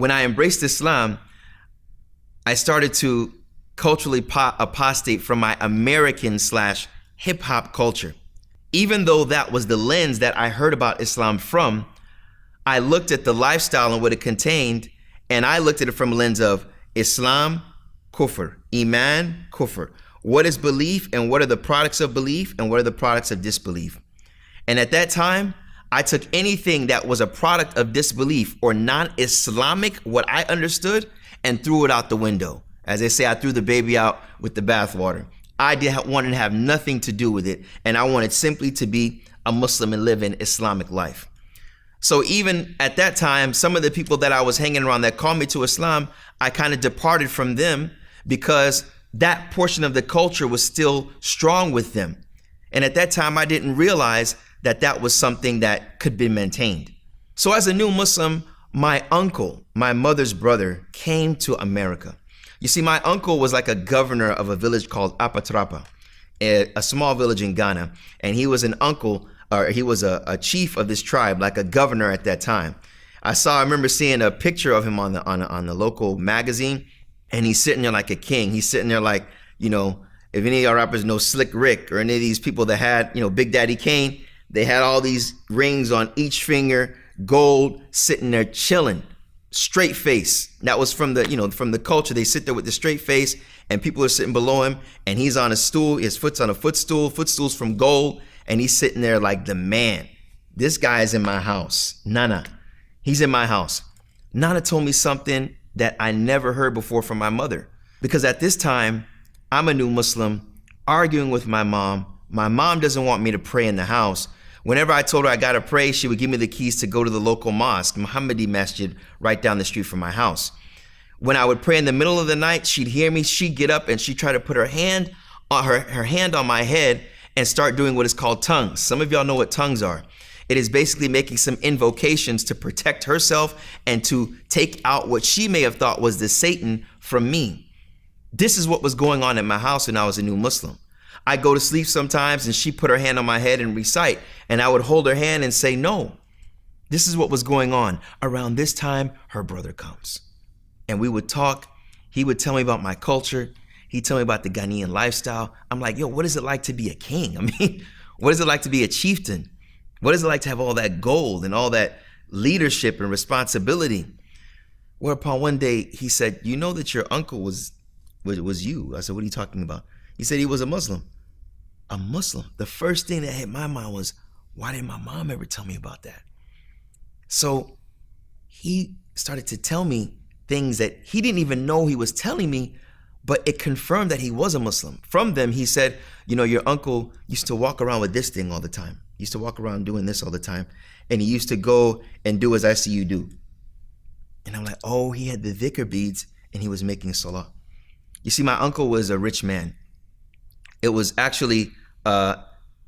when I embraced Islam, I started to culturally apostate from my American / hip hop culture. Even though that was the lens that I heard about Islam from, I looked at the lifestyle and what it contained, and I looked at it from a lens of Islam, kufr, iman, kufr. What is belief, and what are the products of belief, and what are the products of disbelief? And at that time, I took anything that was a product of disbelief or non-Islamic, what I understood, and threw it out the window. As they say, I threw the baby out with the bathwater. I wanted to have nothing to do with it, and I wanted simply to be a Muslim and live an Islamic life. So even at that time, some of the people that I was hanging around that called me to Islam, I kind of departed from them because that portion of the culture was still strong with them. And at that time, I didn't realize that that was something that could be maintained. So as a new Muslim, my uncle, my mother's brother, came to America. You see, my uncle was like a governor of a village called At-Tarbiyah, a small village in Ghana. And he was an uncle, or he was a chief of this tribe, like a governor at that time. I remember seeing a picture of him on the local magazine, and he's sitting there like a king. He's sitting there like, you know, if any of our rappers know Slick Rick or any of these people that had, you know, Big Daddy Kane, they had all these rings on each finger, gold, sitting there chilling. Straight face. That was from the, you know, from the culture. They sit there with the straight face, and people are sitting below him, and he's on a stool. His foot's on a footstool's from gold, and he's sitting there like the man. This guy is in my house. Nana. He's in my house. Nana told me something that I never heard before from my mother, because at this time, I'm a new Muslim, arguing with my mom. My mom doesn't want me to pray in the house. Whenever I told her I gotta pray, she would give me the keys to go to the local mosque, Muhammadi Masjid, right down the street from my house. When I would pray in the middle of the night, she'd hear me, she'd get up and she'd try to put her hand on my head and start doing what is called tongues. Some of y'all know what tongues are. It is basically making some invocations to protect herself and to take out what she may have thought was the Satan from me. This is what was going on in my house when I was a new Muslim. I go to sleep sometimes and she put her hand on my head and recite, and I would hold her hand and say, no. This is what was going on. Around this time, her brother comes. And we would talk. He would tell me about my culture. He'd tell me about the Ghanaian lifestyle. I'm like, yo, what is it like to be a king? I mean, what is it like to be a chieftain? What is it like to have all that gold and all that leadership and responsibility? Whereupon one day he said, you know that your uncle was you. I said, what are you talking about? He said he was a Muslim. A Muslim. The first thing that hit my mind was, why didn't my mom ever tell me about that? So he started to tell me things that he didn't even know he was telling me, but it confirmed that he was a Muslim. From them, he said, you know, your uncle used to walk around with this thing all the time. He used to walk around doing this all the time. And he used to go and do as I see you do. And I'm like, oh, he had the dhikr beads and he was making salah. You see, my uncle was a rich man. It was actually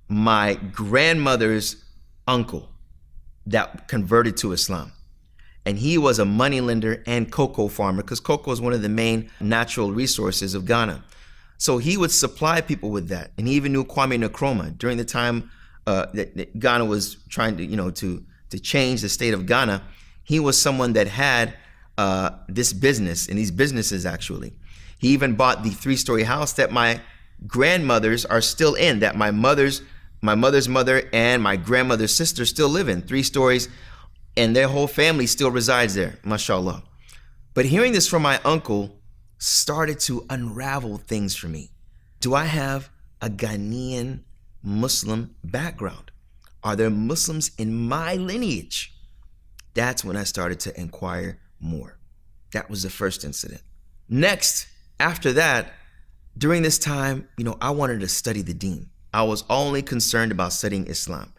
my grandmother's uncle that converted to Islam. And he was a moneylender and cocoa farmer, because cocoa is one of the main natural resources of Ghana. So he would supply people with that. And he even knew Kwame Nkrumah during the time that Ghana was trying to, you know, to change the state of Ghana. He was someone that had this business, and these businesses actually. He even bought the 3-story house that my grandmothers are still in, that my mother's mother and my grandmother's sister still live in, 3 stories, and their whole family still resides there, mashallah. But hearing this from my uncle started to unravel things for me. Do I have a Ghanaian Muslim background? Are there Muslims in my lineage? That's when I started to inquire more. That was the first incident. Next, after that, during this time, you know, I wanted to study the deen. I was only concerned about studying Islam.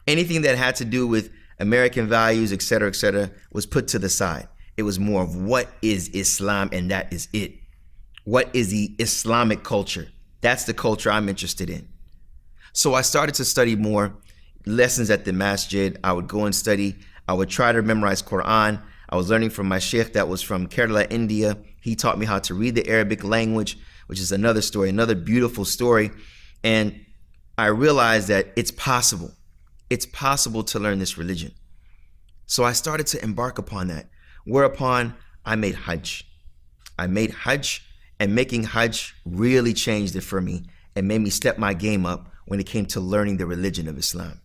Anything that had to do with American values, et cetera, was put to the side. It was more of what is Islam, and that is it. What is the Islamic culture? That's the culture I'm interested in. So I started to study more lessons at the masjid. I would go and study. I would try to memorize Quran. I was learning from my sheikh that was from Kerala, India. He taught me how to read the Arabic language, which is another story, another beautiful story. And I realized that it's possible. It's possible to learn this religion. So I started to embark upon that, whereupon I made Hajj. And making Hajj really changed it for me and made me step my game up when it came to learning the religion of Islam.